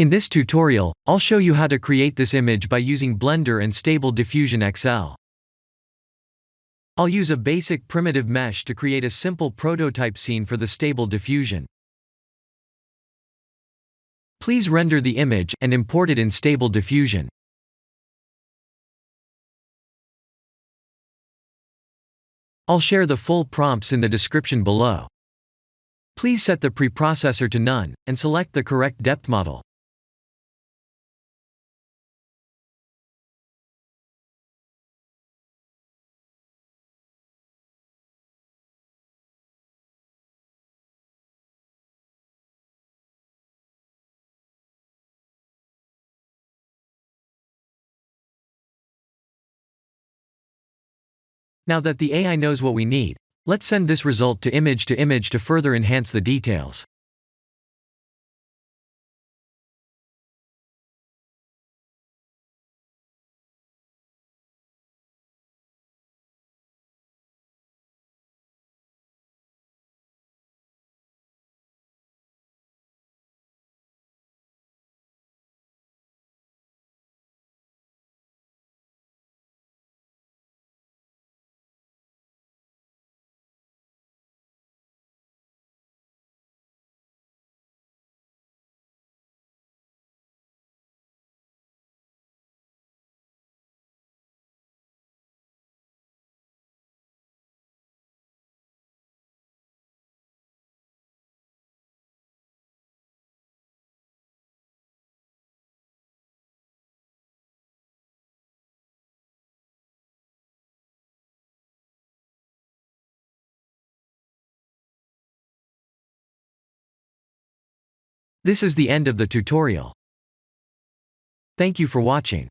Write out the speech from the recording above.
In this tutorial, I'll show you how to create this image by using Blender and Stable Diffusion XL. I'll use a basic primitive mesh to create a simple prototype scene for the Stable Diffusion. Please render the image and import it in Stable Diffusion. I'll share the full prompts in the description below. Please set the preprocessor to none, and select the correct depth model. Now that the AI knows what we need, let's send this result to image to further enhance the details. This is the end of the tutorial. Thank you for watching.